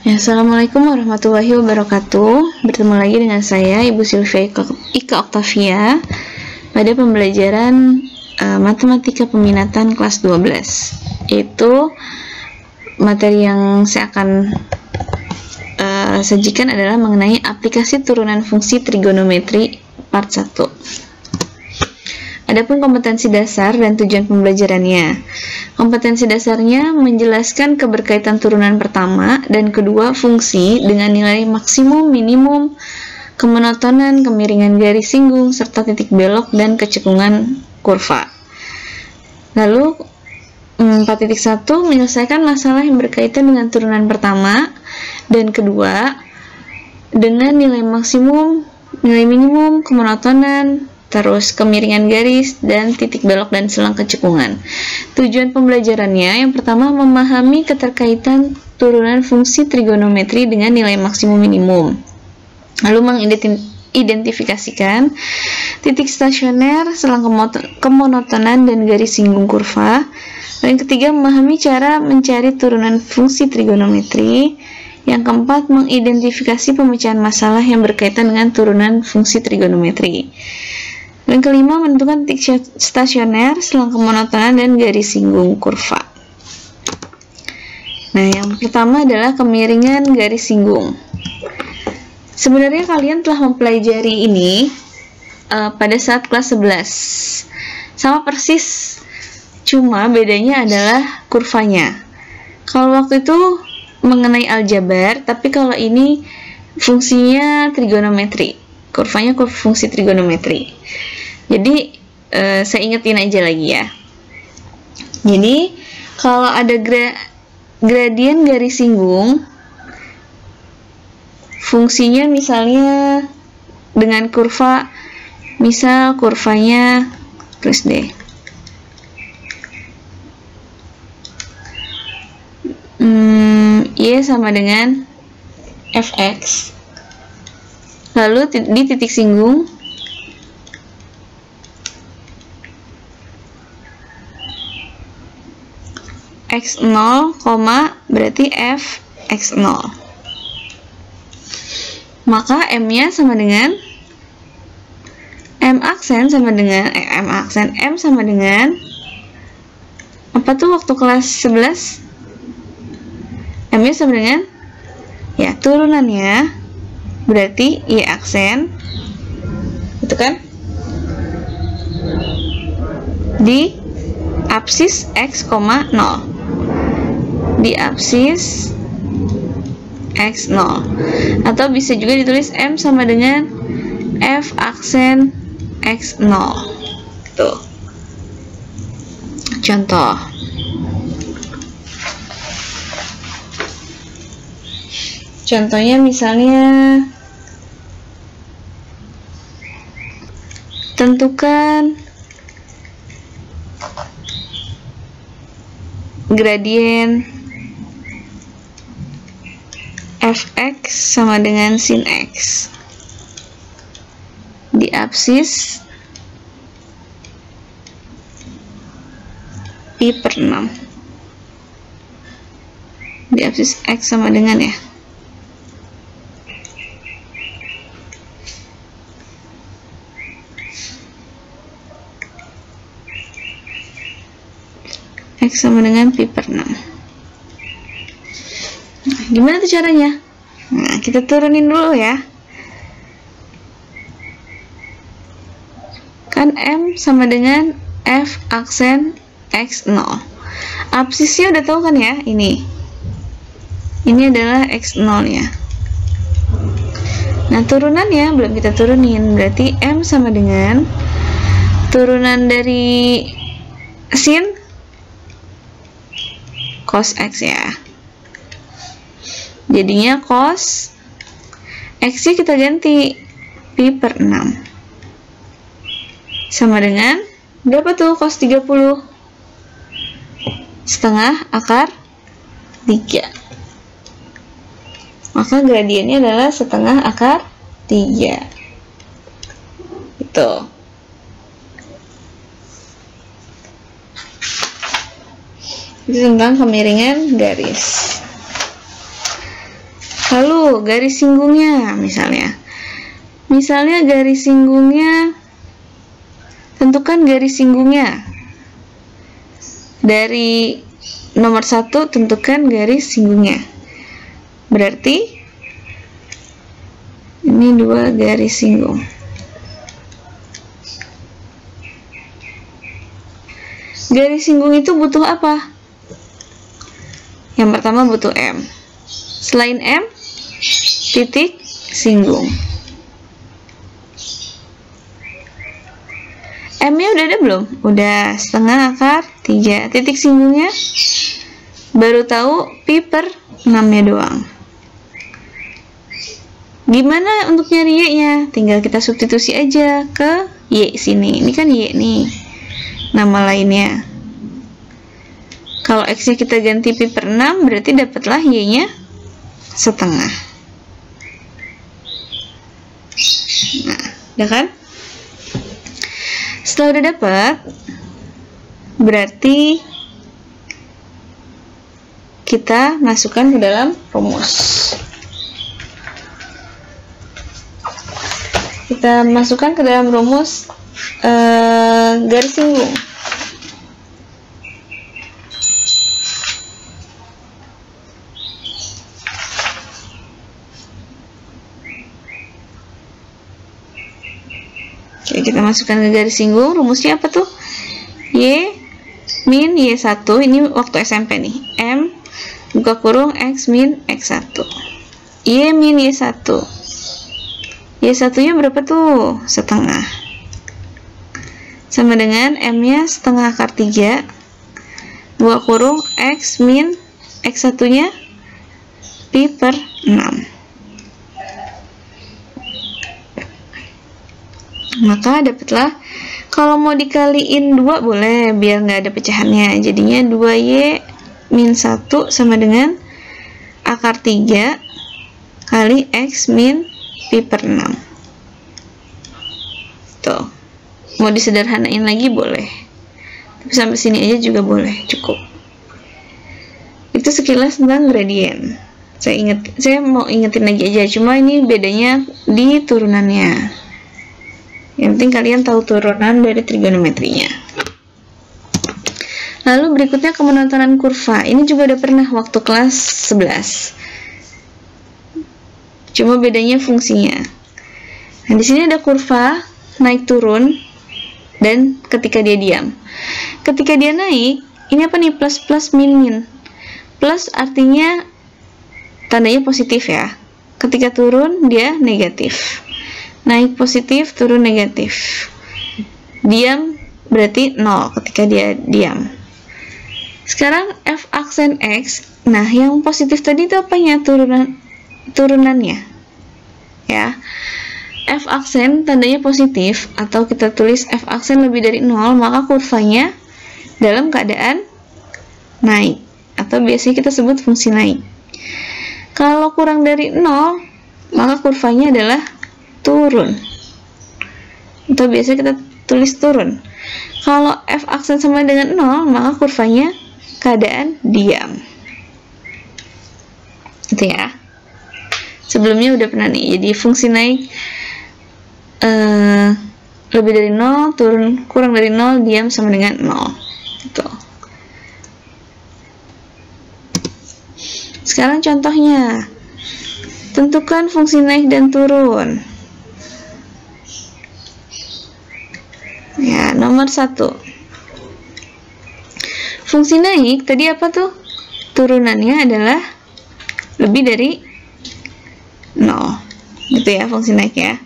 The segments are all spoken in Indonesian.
Ya, Assalamualaikum warahmatullahi wabarakatuh. Bertemu lagi dengan saya, Ibu Sylvia Ika Oktavia, pada pembelajaran Matematika Peminatan kelas 12. Yaitu materi yang saya akan sajikan adalah mengenai aplikasi turunan fungsi trigonometri part 1. Adapun kompetensi dasar dan tujuan pembelajarannya. Kompetensi dasarnya menjelaskan keberkaitan turunan pertama dan kedua fungsi dengan nilai maksimum, minimum, kemonotonan, kemiringan garis singgung, serta titik belok dan kecekungan kurva. Lalu 4.1 menyelesaikan masalah yang berkaitan dengan turunan pertama dan kedua dengan nilai maksimum, nilai minimum, kemonotonan, terus kemiringan garis, dan titik belok dan selang kecekungan. Tujuan pembelajarannya yang pertama memahami keterkaitan turunan fungsi trigonometri dengan nilai maksimum minimum. Lalu mengidentifikasikan titik stasioner, selang kemonotonan, dan garis singgung kurva. Yang ketiga memahami cara mencari turunan fungsi trigonometri. Yang keempat mengidentifikasi pemecahan masalah yang berkaitan dengan turunan fungsi trigonometri. Yang kelima, menentukan titik stasioner, selang kemonotonan, dan garis singgung kurva. Nah, yang pertama adalah kemiringan garis singgung. Sebenarnya kalian telah mempelajari ini pada saat kelas 11. Sama persis, cuma bedanya adalah kurvanya. Kalau waktu itu mengenai aljabar, tapi kalau ini fungsinya trigonometri. Kurvanya fungsi trigonometri. Jadi saya ingetin aja lagi ya. Jadi kalau ada gradien garis singgung, fungsinya misalnya dengan kurva, misal kurvanya terus deh. Y sama dengan fx. Lalu di titik singgung x0, berarti f x0. Maka m-nya sama dengan m aksen sama dengan m sama dengan apa tuh waktu kelas 11? M-nya sama dengan ya turunannya berarti y aksen itu kan di apsis x, 0 di apsis x0, atau bisa juga ditulis m sama dengan f aksen x0. Tuh contoh. Contohnya misalnya tentukan gradien fx sama dengan sin x di apsis pi per 6 di apsis x sama dengan ya x sama dengan pi per 6. Nah, gimana tuh caranya? Nah, kita turunin dulu ya. Kan m sama dengan f aksen x0. Absisnya udah tahu kan ya? Ini adalah x0 nya. Nah, turunannya belum kita turunin. Berarti m sama dengan turunan dari sin cos x ya. Jadinya cos x-nya kita ganti pi per 6 sama dengan berapa tuh cos 30? Setengah akar 3. Maka gradiennya adalah setengah akar 3. Itu. Itu tentang kemiringan garis. Lalu garis singgungnya, misalnya garis singgungnya, tentukan garis singgungnya. Dari nomor 1 tentukan garis singgungnya. Berarti ini 2 garis singgung. Garis singgung itu butuh apa? Yang pertama butuh M. Selain M, titik singgung. M-nya udah ada belum? Udah, setengah akar 3. Titik singgungnya baru tahu pi per 6-nya doang. Gimana untuk nyari Y-nya? Tinggal kita substitusi aja ke Y sini. Ini kan Y nih, nama lainnya. Kalau X-nya kita ganti pi per 6, berarti dapatlah Y-nya setengah. Nah, udah kan? Setelah udah dapat, berarti kita masukkan ke dalam rumus. Kita masukkan ke dalam rumus garis singgung. Oke, kita masukkan ke garis singgung. Rumusnya apa tuh? Y min Y1. Ini waktu SMP nih. M buka kurung X min X1. Y min Y1. Y1 nya berapa tuh? Setengah. Sama dengan M nya setengah akar 3 buka kurung X min X1 nya pi per 6. Maka dapatlah, kalau mau dikaliin 2 boleh, biar nggak ada pecahannya. Jadinya 2Y min 1 sama dengan akar 3 kali X min pi per 6. Tuh. Mau disederhanain lagi boleh. Tapi sampai sini aja juga boleh, cukup. Itu sekilas tentang gradien. Saya mau ingetin lagi aja, cuma ini bedanya di turunannya. Yang penting kalian tahu turunan dari trigonometrinya. Lalu berikutnya kemonotonan kurva. Ini juga udah pernah waktu kelas 11. Cuma bedanya fungsinya. Nah, di sini ada kurva naik turun dan ketika dia diam. Ketika dia naik, ini apa nih? Plus plus min min. Plus artinya tandanya positif ya. Ketika turun dia negatif. Naik positif, turun negatif. Diam berarti 0 ketika dia diam. Sekarang f aksen X. Nah, yang positif tadi itu apanya? Turunannya. Ya. F aksen tandanya positif, atau kita tulis F aksen lebih dari 0, maka kurvanya dalam keadaan naik, atau biasanya kita sebut fungsi naik. Kalau kurang dari 0, maka kurvanya adalah turun, atau biasanya kita tulis turun. Kalau F aksen sama dengan 0, maka kurvanya keadaan diam. Gitu ya. Sebelumnya udah pernah nih. Jadi fungsi naik lebih dari 0, turun kurang dari 0, diam sama dengan 0. Gitu. Sekarang contohnya. Tentukan fungsi naik dan turun. Ya, nomor 1. Fungsi naik tadi apa tuh? Turunannya adalah lebih dari 0. Gitu ya fungsi naik ya.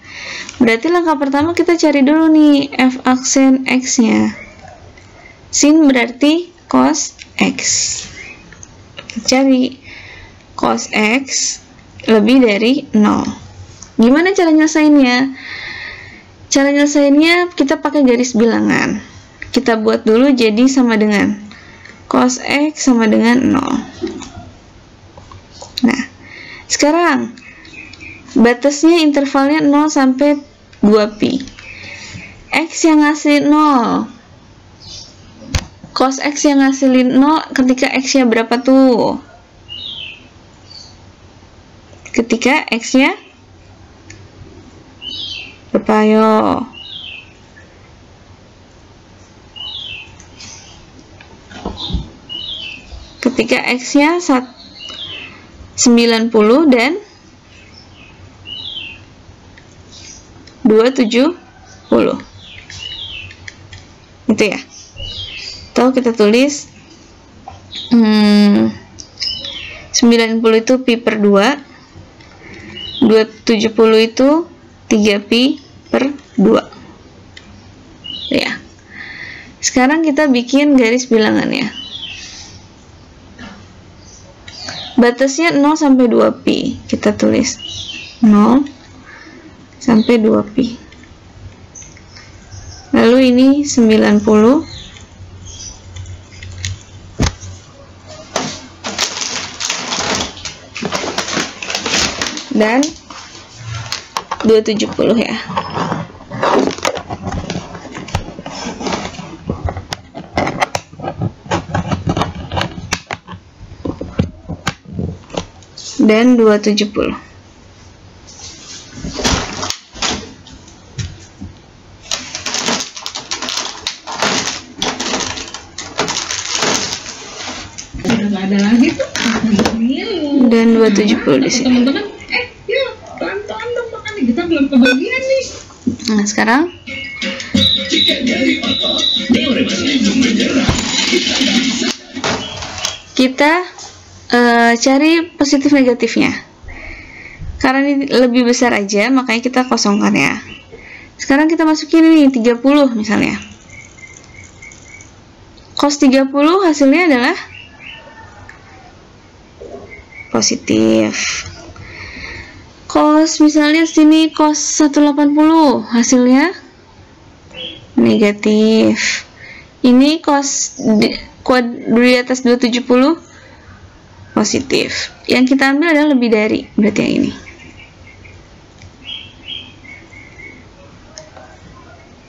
Berarti langkah pertama kita cari dulu nih f aksen X-nya. Sin berarti cos X. Cari cos X lebih dari 0. Gimana cara nyelesainnya? Cara nyelesainnya kita pakai garis bilangan. Kita buat dulu jadi sama dengan cos X sama dengan 0. Nah, sekarang batasnya intervalnya 0 sampai 2pi. X yang ngasih 0. Cos X yang ngasilin 0 ketika X-nya berapa tuh? ketika X-nya berapa? Ayo. Ketika X-nya 90 dan 270. Itu ya. Atau kita tulis 90 itu pi per 2, 270 itu 3 pi per 2. Ya. Sekarang kita bikin garis bilangannya. Batasnya 0 sampai 2 pi. Kita tulis 0 sampai 2 pi. Lalu ini 90 dan 270 ya. Dan 270. Ada lagi tuh. Dan 270 di sini. Teman-teman, yuk pelan-pelan dong makan, kita belum kebagian nih. Nah, sekarang kita cari positif negatifnya. Karena ini lebih besar aja, makanya kita kosongkan ya. Sekarang kita masukin ini 30 misalnya. Cos 30 hasilnya adalah positif. Cos misalnya sini cos 180 hasilnya negatif. Ini cos di atas 270 positif. Yang kita ambil adalah lebih dari, berarti yang ini.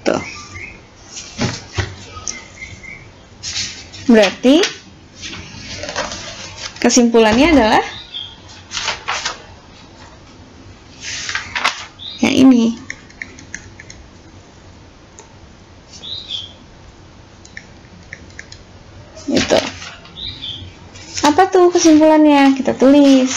Tuh. Berarti kesimpulannya adalah yang ini. Gitu. Apa tuh kesimpulannya? Kita tulis.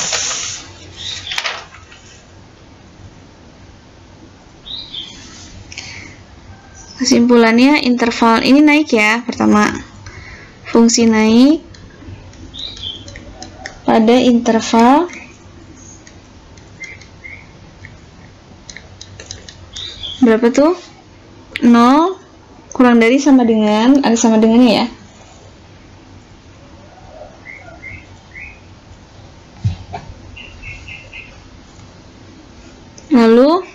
Kesimpulannya interval ini naik ya. Pertama, fungsi naik pada interval berapa tuh? 0 kurang dari sama dengan, ada sama dengannya ya. Lalu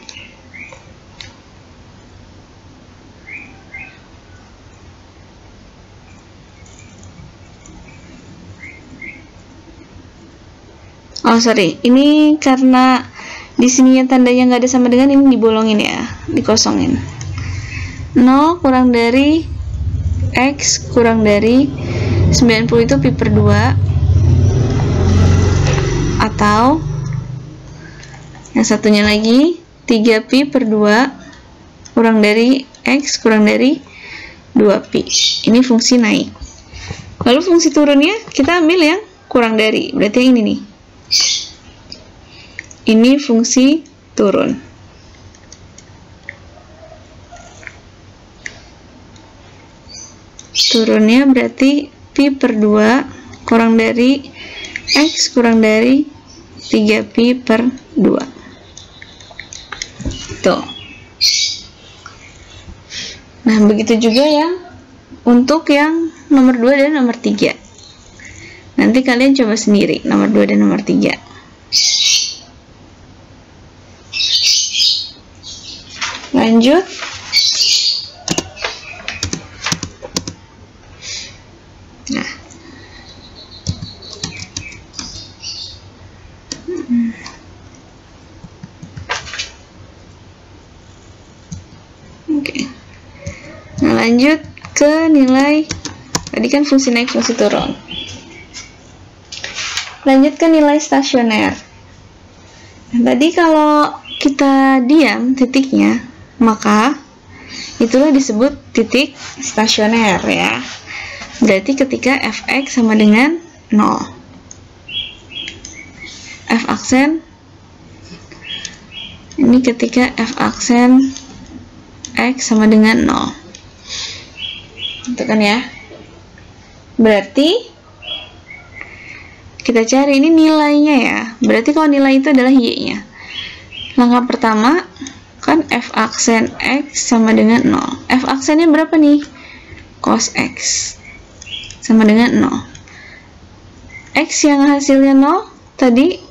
ini karena di sininya tandanya nggak ada sama dengan, ini dibolongin ya, dikosongin. 0 kurang dari X kurang dari 90 itu pi per 2, atau yang satunya lagi 3 pi per 2 kurang dari X kurang dari 2 pi. Ini fungsi naik. Lalu fungsi turunnya kita ambil yang kurang dari, berarti yang ini nih. Ini fungsi turun. Turunnya berarti pi per 2 kurang dari X kurang dari 3 pi per 2. Tuh. Nah, begitu juga yang untuk yang nomor 2 dan nomor 3. Nanti kalian coba sendiri nomor 2 dan nomor 3. Lanjut. Nah. Oke. Nah, lanjut ke nilai. Tadi kan fungsi naik, fungsi turun. Lanjut ke nilai stasioner. Tadi kalau kita diam titiknya, maka itulah disebut titik stasioner ya. Berarti ketika fx sama dengan 0. F aksen ini ketika f aksen x sama dengan 0. Itu kan ya. Berarti kita cari ini nilainya ya. Berarti kalau nilai itu adalah y-nya. Langkah pertama kan f aksen x sama dengan 0. F aksennya berapa nih? Cos x sama dengan 0. X yang hasilnya 0 tadi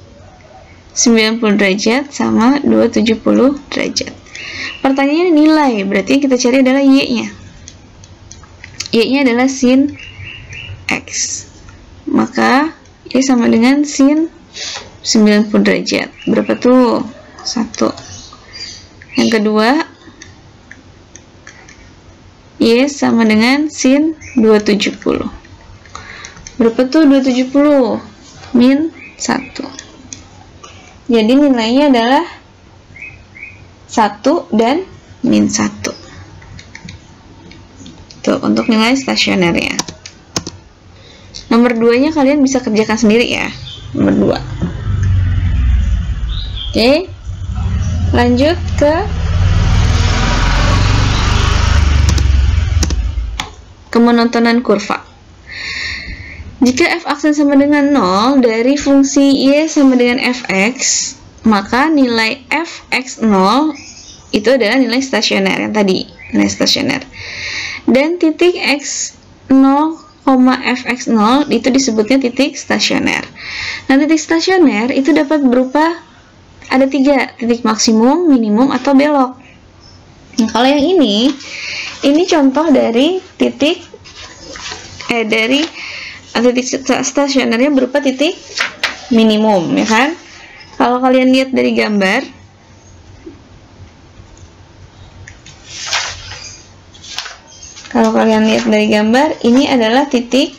90 derajat sama 270 derajat. Pertanyaannya nilai, berarti kita cari adalah y-nya. Y-nya adalah sin x. Maka y sama dengan sin 90 derajat. Berapa tuh? 1. Yang kedua, y sama dengan sin 270. Berapa tuh 270? Min 1. Jadi nilainya adalah 1 dan min 1. Tuh, untuk nilai stasioner ya. Nomor 2-nya kalian bisa kerjakan sendiri ya. Nomor 2. Oke. Lanjut ke kemonotonan kurva. Jika f aksen sama dengan 0 dari fungsi y sama dengan fx, maka nilai fx0 itu adalah nilai stasioner yang tadi, nilai stasioner. Dan titik x0, fx0 itu disebutnya titik stasioner. Nah, titik stasioner itu dapat berupa ada 3, titik maksimum, minimum, atau belok. Nah, kalau yang ini contoh dari titik stasionernya berupa titik minimum, ya kan? Kalau kalian lihat dari gambar, ini adalah titik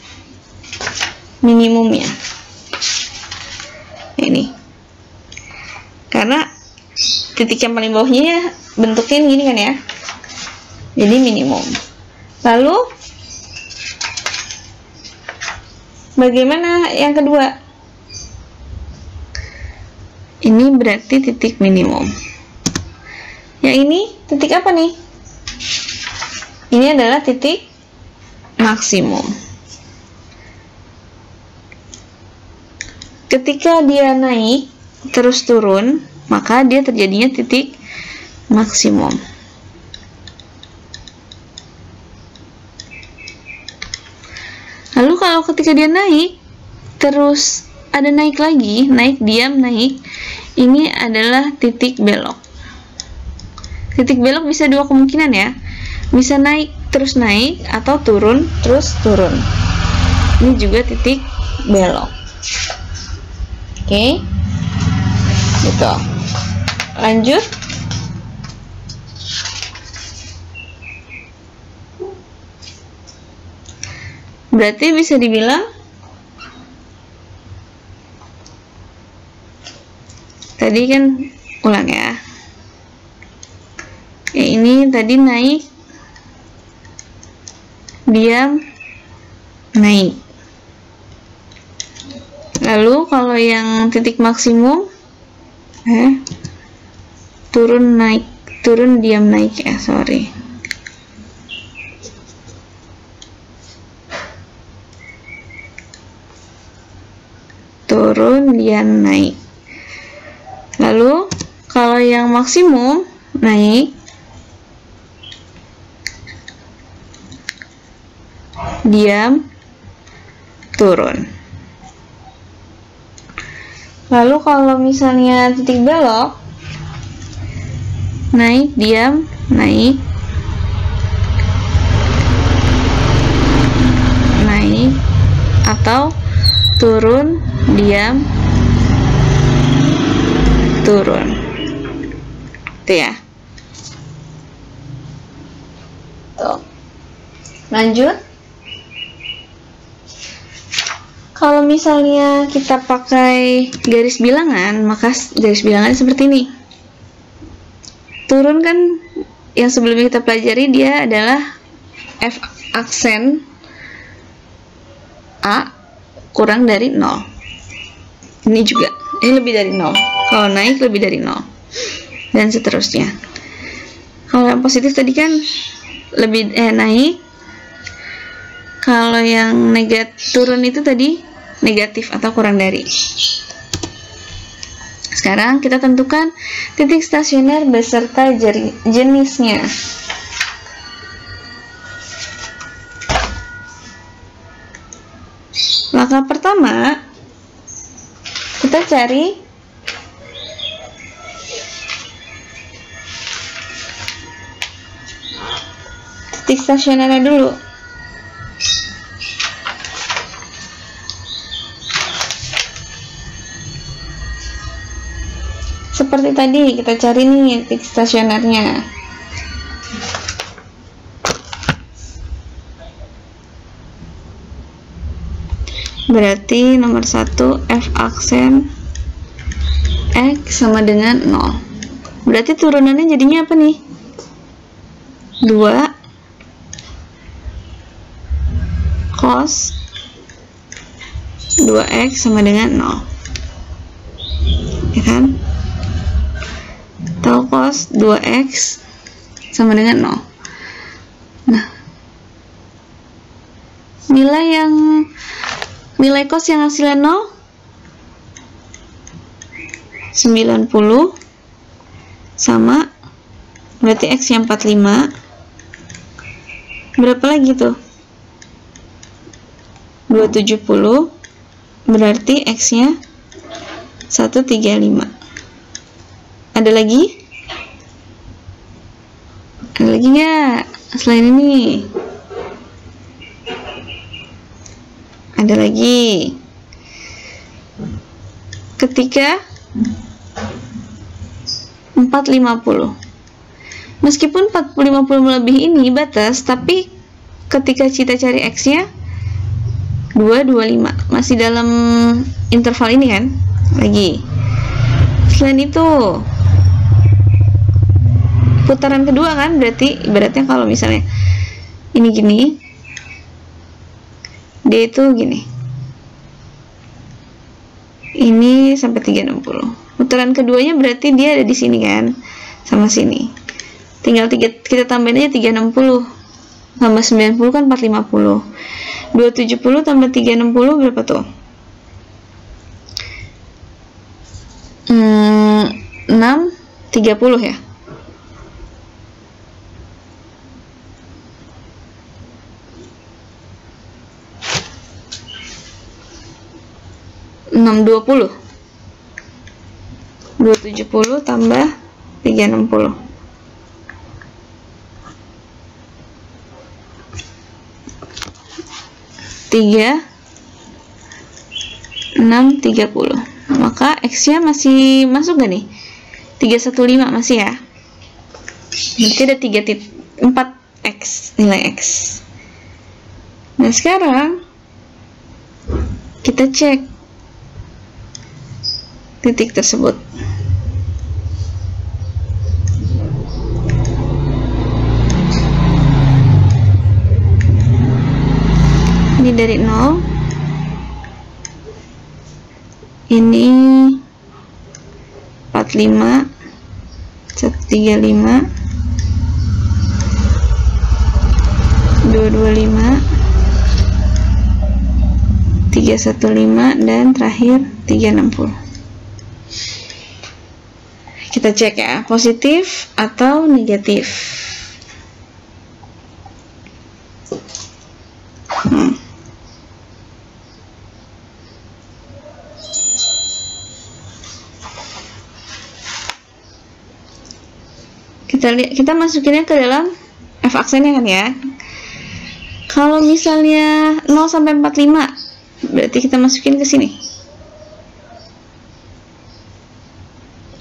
minimumnya. Ini, karena titik yang paling bawahnya ya bentuknya gini kan ya, jadi minimum. Lalu bagaimana yang kedua? Ini berarti titik minimum. Yang ini titik apa nih? Ini adalah titik maksimum. Ketika dia naik terus turun, maka dia terjadinya titik maksimum. Lalu kalau ketika dia naik, terus ada naik lagi, naik, diam, naik, ini adalah titik belok. Titik belok bisa dua kemungkinan ya, bisa naik terus naik, atau turun terus turun. Ini juga titik belok. Oke, gitu. Lanjut. Berarti bisa dibilang tadi kan, ulang ya. Ini tadi naik, diam, naik. Lalu kalau yang titik maksimum turun, naik, turun, diam, naik ya, sorry. Turun, diam, naik. Lalu kalau yang maksimum naik, diam, turun. Lalu kalau misalnya titik belok, naik, diam, naik, naik, atau turun, diam, turun. Itu ya. Tuh. Lanjut. Kalau misalnya kita pakai garis bilangan, maka garis bilangan seperti ini. Turun kan yang sebelumnya kita pelajari, dia adalah F aksen A kurang dari 0. Ini juga, ini lebih dari 0. Kalau naik lebih dari 0. Dan seterusnya. Kalau yang positif tadi kan lebih naik. Kalau yang turun itu tadi negatif atau kurang dari. Sekarang kita tentukan titik stasioner beserta jenisnya. Langkah pertama, kita cari titik stasionernya dulu. Seperti tadi, kita cari nih titik stasionernya. Berarti nomor 1 F aksen X sama dengan 0. Berarti turunannya jadinya apa nih? 2 cos 2X sama dengan 0. Ya kan? Atau cos 2X sama dengan 0. Nah, nilai cos yang hasilnya 0 90 sama, berarti X yang 45. Berapa lagi tuh? 270, berarti X nya 135. Ada lagi? Ada lagi nggak selain ini? Ada lagi. Ketika 450. Meskipun 450 lebih ini batas, tapi ketika kita cari X nya 225, masih dalam interval ini kan? Lagi. Selain itu, putaran kedua kan, berarti ibaratnya kalau misalnya ini gini, dia itu gini, ini sampai 360. Putaran keduanya berarti dia ada di sini kan, sama sini. Tinggal kita tambahin aja 360 tambah 90 kan 450. 270 tambah 360 berapa tuh? 630 ya. 620. 270 tambah 360. 630. Maka X nya masih masuk gak nih? 315 masih ya. Berarti ada 4X, nilai X. Nah sekarang kita cek titik tersebut. Ini dari 0, ini 45, 135, 225, 315, dan terakhir 360. Kita cek ya, positif atau negatif. Kita masukinnya ke dalam F aksennya kan ya. Kalau misalnya 0 sampai 45, berarti kita masukin ke sini.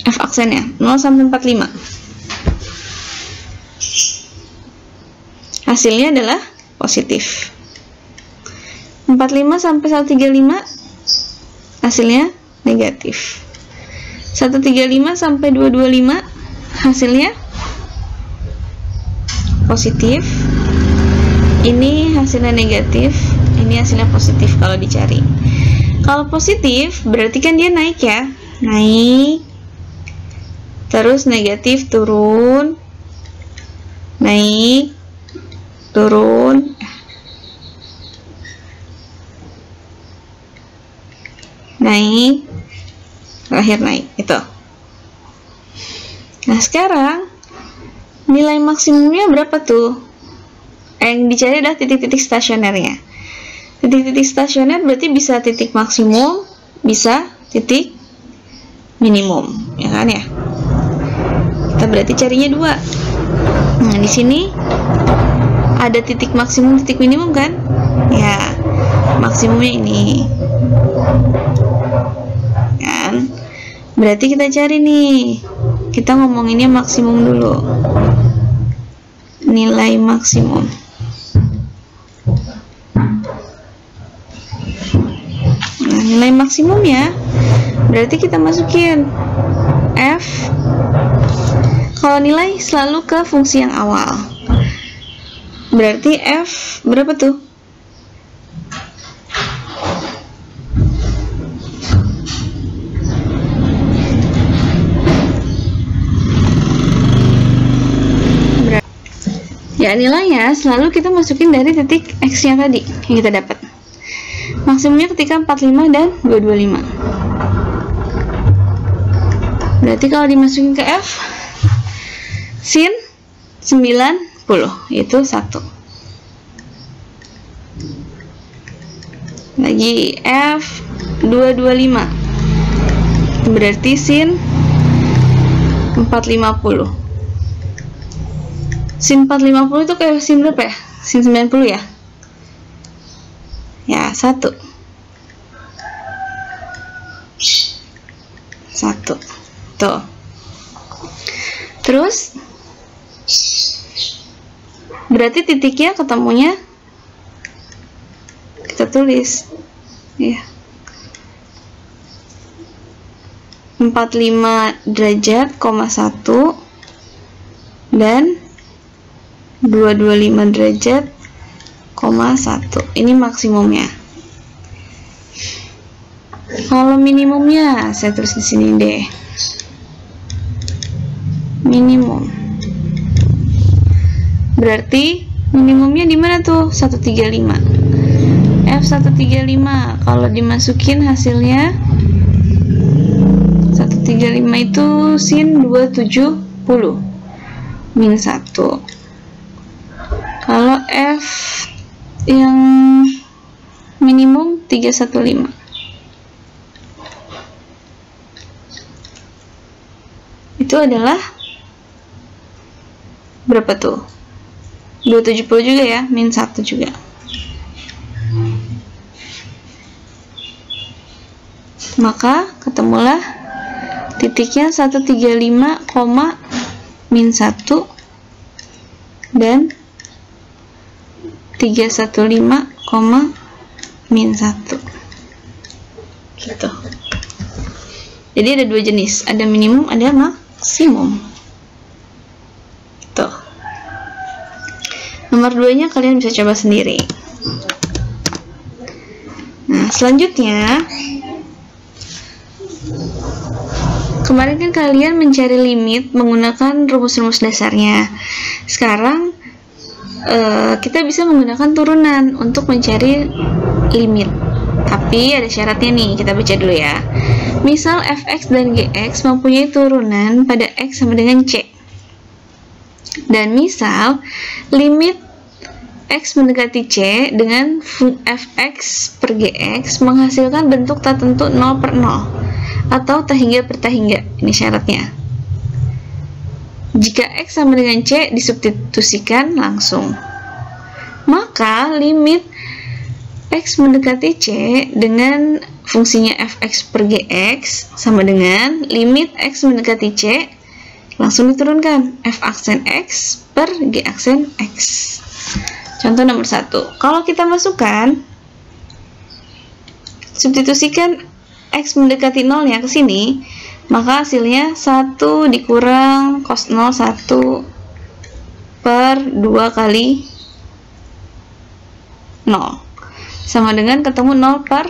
F aksennya 0 sampai 45. Hasilnya adalah positif. 45 sampai 135 hasilnya negatif. 135 sampai 225 hasilnya positif. Ini hasilnya negatif, ini hasilnya positif kalau dicari. Kalau positif berarti kan dia naik ya, naik, terus negatif turun, naik, turun, naik, terakhir naik, itu. Nah sekarang nilai maksimumnya berapa tuh? Yang dicari adalah titik-titik stasionernya. Titik-titik stasioner berarti bisa titik maksimum, bisa titik minimum, ya kan ya? Kita berarti carinya dua. Nah di sini ada titik maksimum, titik minimum kan? Ya, maksimumnya ini. Kan? Berarti kita cari nih. Kita ngomonginnya maksimum dulu. Nilai maksimum. Nah, nilai maksimumnya berarti kita masukin F. Kalau nilai selalu ke fungsi yang awal. Berarti F berapa tuh? Ya, nilainya selalu kita masukin dari titik X yang tadi yang kita dapat. Maksimumnya ketika 45 dan 225. Berarti kalau dimasukin ke F, sin 90, itu 1. Lagi F 225. Berarti sin 450. Sin 450 itu kayak sin berapa ya? Sin 90 ya? Ya, 1. Tuh. Terus berarti titiknya ketemunya kita tulis ya. 45 derajat, 1 dan 225 derajat, 1. Ini maksimumnya. Kalau minimumnya saya tulis di sini deh. Minimum. Berarti minimumnya di mana tuh? 135. F135 kalau dimasukin hasilnya 135 itu sin 270 min 1. Kalau F yang minimum 315. Itu adalah berapa tuh? 270 juga ya, min 1 juga. Maka ketemulah titiknya 135, min 1 dan 315, min 1. Gitu. Jadi ada dua jenis, ada minimum, ada maksimum. Tuh. Nomor 2-nya kalian bisa coba sendiri. Nah, selanjutnya kemarin kan kalian mencari limit menggunakan rumus-rumus dasarnya. Sekarang kita bisa menggunakan turunan untuk mencari limit. Tapi ada syaratnya nih, kita baca dulu ya. Misal fx dan gx mempunyai turunan pada x sama dengan c. Dan misal limit x mendekati c dengan fx per gx menghasilkan bentuk tak tentu 0/0 atau tahingga per tahingga. Ini syaratnya. Jika x sama dengan c disubstitusikan langsung, maka limit x mendekati c dengan fungsinya fx per gx sama dengan limit x mendekati c langsung diturunkan f aksen x per g aksen x. Contoh nomor 1, kalau kita masukkan substitusikan X mendekati 0 ya ke sini, maka hasilnya 1 dikurang cos 0 1 per 2 kali 0 sama dengan ketemu 0 per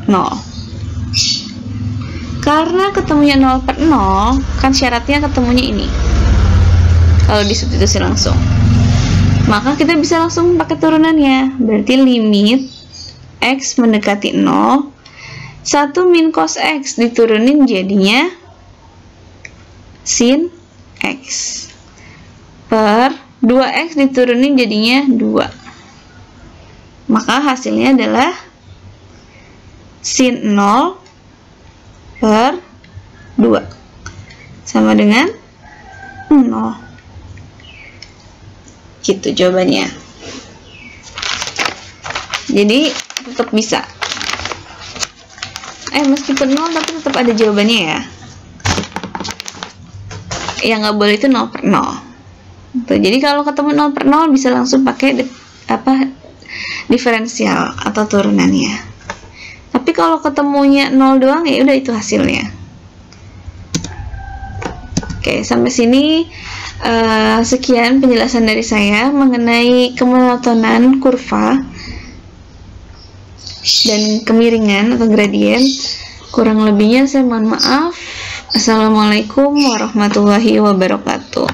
0. Karena ketemunya 0 per 0, kan syaratnya ketemunya ini kalau disubstitusi langsung, maka kita bisa langsung pakai turunannya. Berarti limit X mendekati 0, 1 min cos X diturunin jadinya sin X per 2X diturunin jadinya 2. Maka hasilnya adalah sin 0 per 2 sama dengan 0. Gitu jawabannya. Jadi tetap bisa. Meskipun 0 tapi tetap ada jawabannya ya. Yang nggak boleh itu 0 per 0. Tuh, jadi kalau ketemu 0 per 0 bisa langsung pakai diferensial atau turunannya. Tapi kalau ketemunya 0 doang ya udah itu hasilnya. Oke, sampai sini sekian penjelasan dari saya mengenai kemonotonan kurva dan kemiringan atau gradien. Kurang lebihnya saya mohon maaf. Assalamualaikum warahmatullahi wabarakatuh.